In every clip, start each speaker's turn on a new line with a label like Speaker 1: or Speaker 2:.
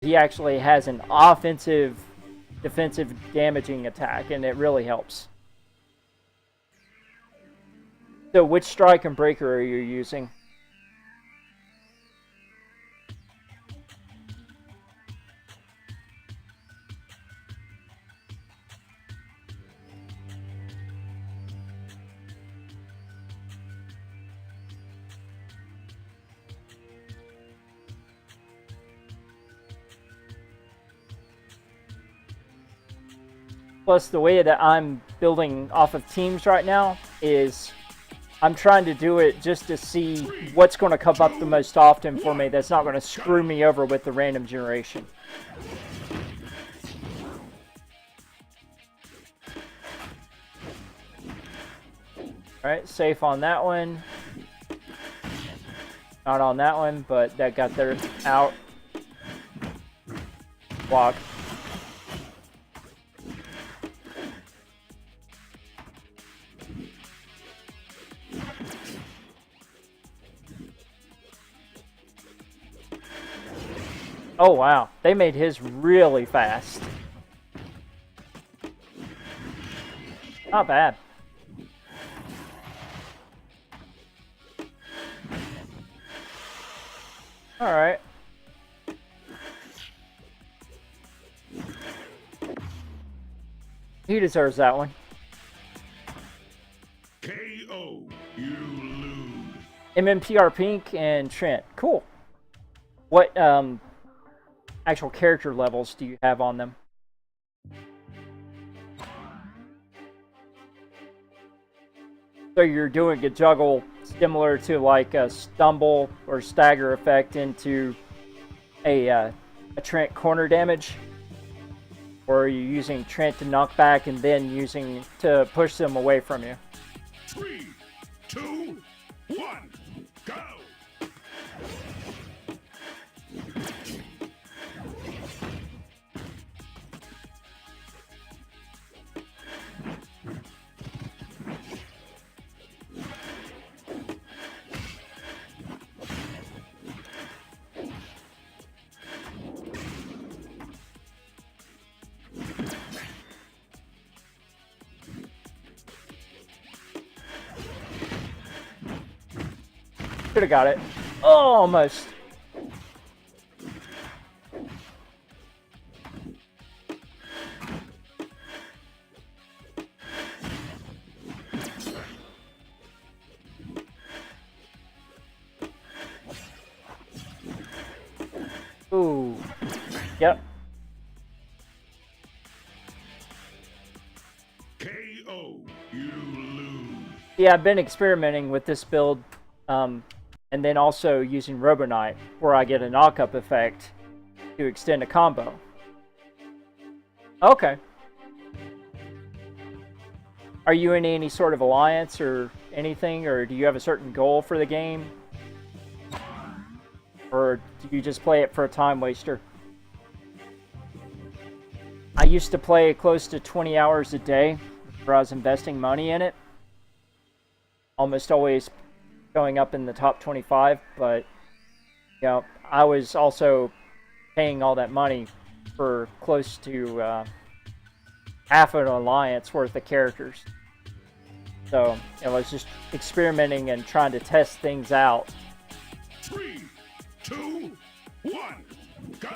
Speaker 1: he actually has an offensive, defensive damaging attack, and it really helps. So which strike and breaker are you using? Plus, the way that I'm building off of teams right now is I'm trying to do it just to see what's going to come up the most often for me that's not going to screw me over with the random generation. Alright, safe on that one. Not on that one, but that got there out. Block. Oh wow, they made his really fast. Not bad. All right. He deserves that one.
Speaker 2: KO, you lose.
Speaker 1: MMPR Pink and Trent. Cool. What actual character levels do you have on them? So you're doing a juggle similar to like a stumble or stagger effect into a Trent corner damage? Or are you using Trent to knock back and then using to push them away from you?
Speaker 2: 3, 2, 1, go!
Speaker 1: Could have got it. Oh, almost. Ooh. Yep.
Speaker 2: KO, you lose.
Speaker 1: Yeah, I've been experimenting with this build, and then also using Robo Knight, where I get a knock-up effect to extend a combo. Okay. Are you in any sort of alliance or anything, or do you have a certain goal for the game? Or do you just play it for a time waster? I used to play close to 20 hours a day, where I was investing money in it. Almost always going up in the top 25, but you know, I was also paying all that money for close to half an alliance worth of characters. So I was just experimenting and trying to test things out.
Speaker 2: 3, 2, 1, go!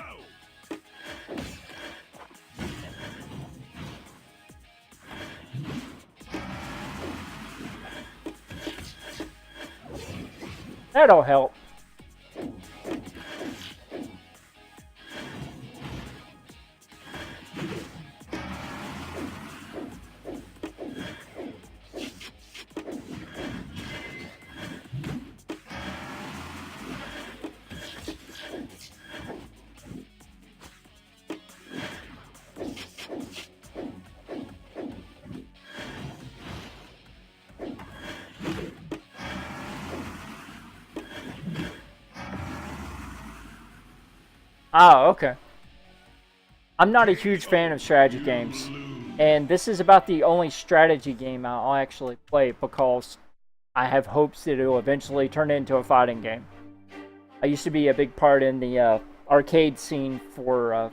Speaker 1: That'll help. Oh, okay. I'm not a huge fan of strategy games, and this is about the only strategy game I'll actually play because I have hopes that it will eventually turn into a fighting game. I used to be a big part in the arcade scene for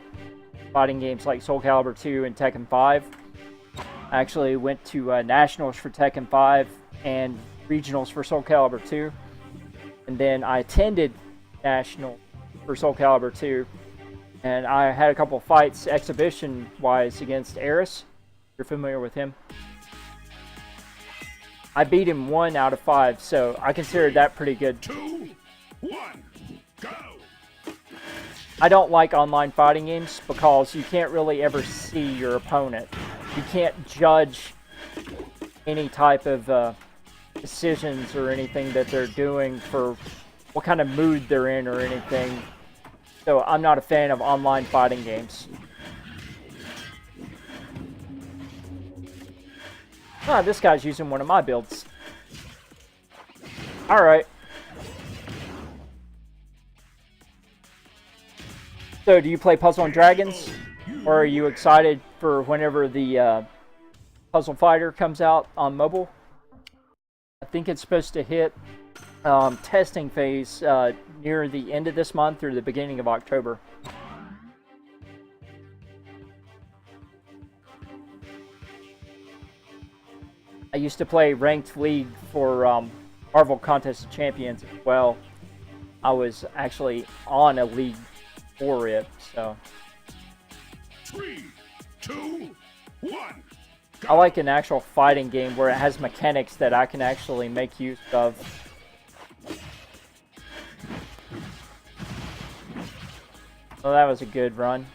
Speaker 1: fighting games like Soul Calibur 2 and Tekken 5. I actually went to nationals for Tekken 5 and regionals for Soul Calibur 2. And then I attended national for Soul Calibur 2. And I had a couple of fights exhibition-wise against Eris. You're familiar with him. I beat him 1 out of 5, so I consider that pretty good.
Speaker 2: 2, 1, go!
Speaker 1: I don't like online fighting games because you can't really ever see your opponent. You can't judge any type of decisions or anything that they're doing for what kind of mood they're in or anything. So I'm not a fan of online fighting games. Ah, this guy's using one of my builds. Alright. So, do you play Puzzle and Dragons? Or are you excited for whenever the Puzzle Fighter comes out on mobile? I think it's supposed to hit testing phase near the end of this month or the beginning of October. I used to play Ranked League for Marvel Contest of Champions as well. I was actually on a league for it, so.
Speaker 2: 3, 2, 1.
Speaker 1: I like an actual fighting game where it has mechanics that I can actually make use of. So that was a good run.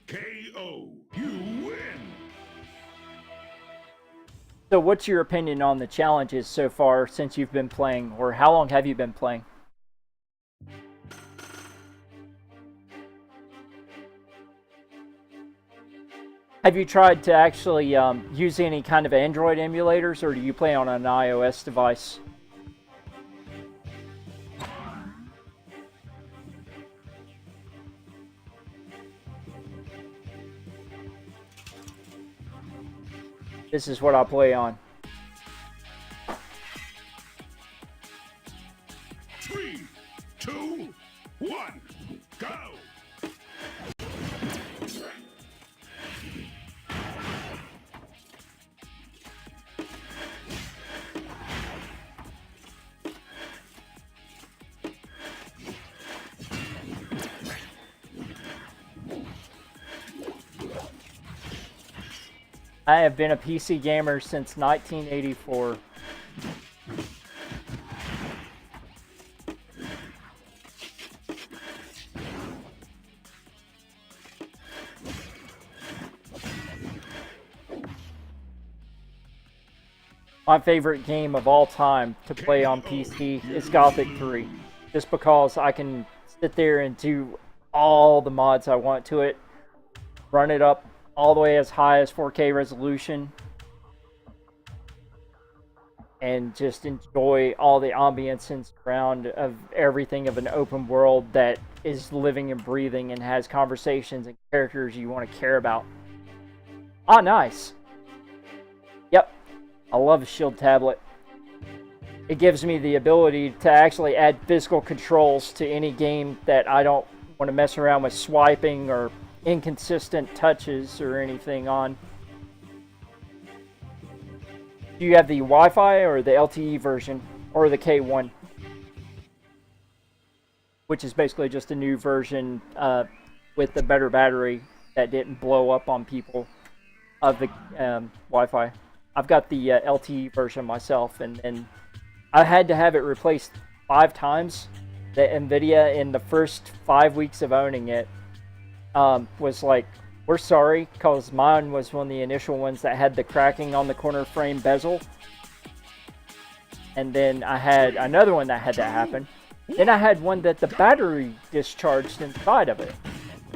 Speaker 2: KO. You win.
Speaker 1: So what's your opinion on the challenges so far since you've been playing, or how long have you been playing? Have you tried to actually use any kind of Android emulators, or do you play on an iOS device? This is what I play on.
Speaker 2: 3, 2, 1, go!
Speaker 1: I have been a PC gamer since 1984. My favorite game of all time to play on PC is Gothic 3. Just because I can sit there and do all the mods I want to it. Run it up all the way as high as 4K resolution. And just enjoy all the ambience and surround of everything of an open world that is living and breathing and has conversations and characters you want to care about. Ah, nice. Yep. I love a shield tablet. It gives me the ability to actually add physical controls to any game that I don't want to mess around with swiping or inconsistent touches or anything on. Do you have the Wi-Fi or the LTE version or the K1? Which is basically just a new version with a better battery that didn't blow up on people of the Wi-Fi. I've got the LTE version myself, and I had to have it replaced 5 times. The NVIDIA, in the first 5 weeks of owning it, was like, we're sorry, because mine was one of the initial ones that had the cracking on the corner frame bezel. And then I had another one that had that happen. Then I had one that the battery discharged inside of it.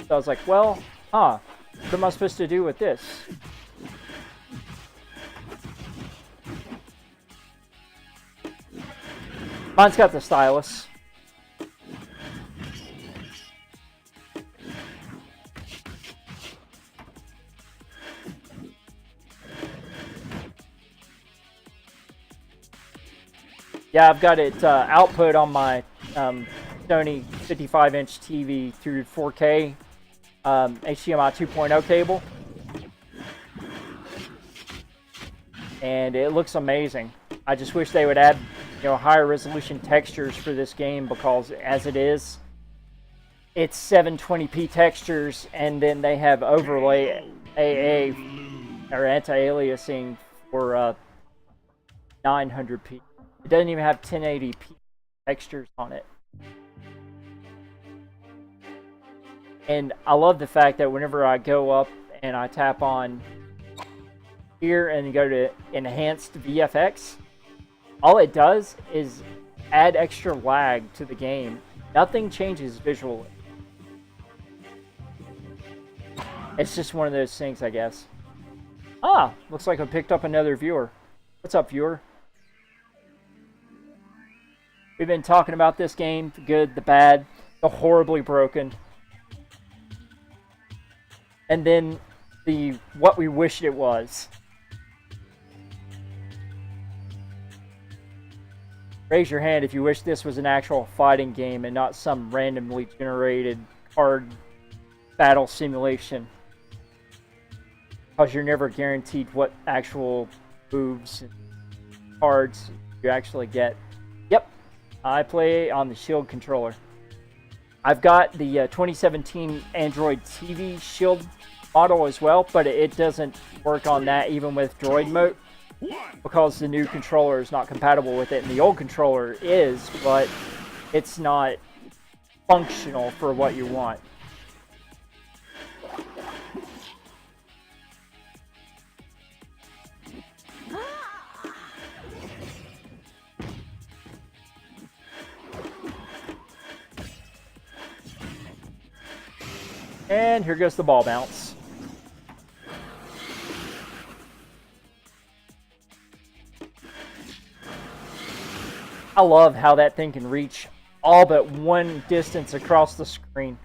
Speaker 1: So I was like, well, what am I supposed to do with this? Mine's got the stylus. Yeah, I've got it output on my Sony 55-inch TV through 4K HDMI 2.0 cable. And it looks amazing. I just wish they would add, higher resolution textures for this game, because as it is, it's 720p textures, and then they have overlay AA or anti-aliasing for 900p. It doesn't even have 1080p textures on it. And I love the fact that whenever I go up and I tap on here and go to enhanced VFX, all it does is add extra lag to the game. Nothing changes visually. It's just one of those things, I guess. Ah, looks like I picked up another viewer. What's up, viewer? We've been talking about this game, the good, the bad, the horribly broken, and then the what we wished it was. Raise your hand if you wish this was an actual fighting game and not some randomly generated card battle simulation. Because you're never guaranteed what actual moves and cards you actually get. Yep, I play on the Shield controller. I've got the 2017 Android TV Shield model as well, but it doesn't work on that even with Droid mode, because the new controller is not compatible with it, and the old controller is, but it's not functional for what you want. And here goes the ball bounce. I love how that thing can reach all but one distance across the screen.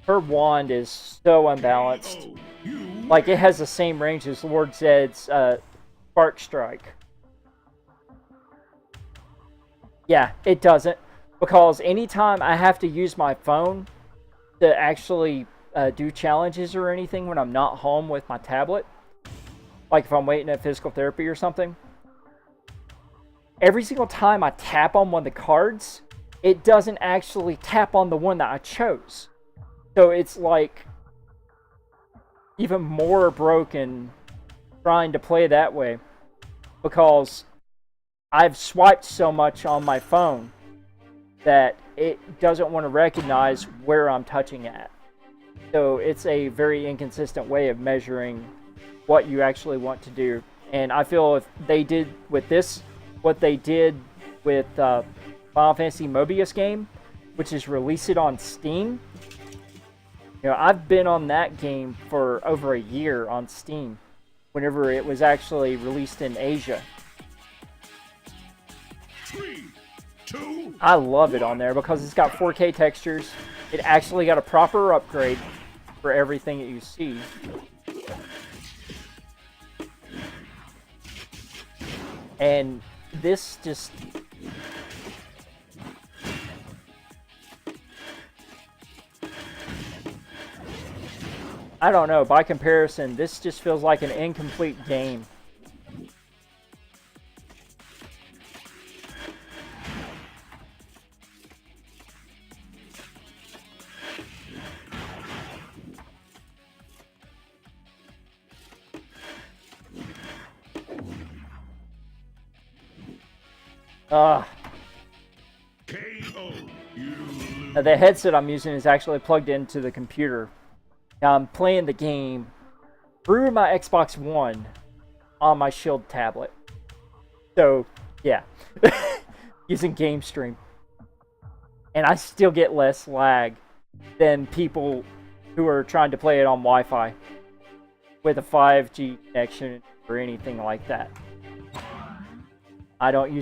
Speaker 1: Her wand is so unbalanced. Like, it has the same range as Lord Zed's Spark Strike. Yeah, it doesn't. Because anytime I have to use my phone to actually do challenges or anything when I'm not home with my tablet, like if I'm waiting at physical therapy or something, every single time I tap on one of the cards, it doesn't actually tap on the one that I chose. So it's like even more broken trying to play that way, because I've swiped so much on my phone that it doesn't want to recognize where I'm touching at. So it's a very inconsistent way of measuring what you actually want to do. And I feel if they did with this what they did with Final Fantasy Mobius game, which is release it on Steam. I've been on that game for over a year on Steam, whenever it was actually released in Asia.
Speaker 2: 3, 2,
Speaker 1: I love it on there because it's got 4K textures. It actually got a proper upgrade for everything that you see. And this just... I don't know, by comparison, this just feels like an incomplete game.
Speaker 2: KO.
Speaker 1: The headset I'm using is actually plugged into the computer. Now I'm playing the game through my Xbox One on my Shield tablet. So, yeah. Using Game Stream. And I still get less lag than people who are trying to play it on Wi-Fi with a 5G connection or anything like that. I don't use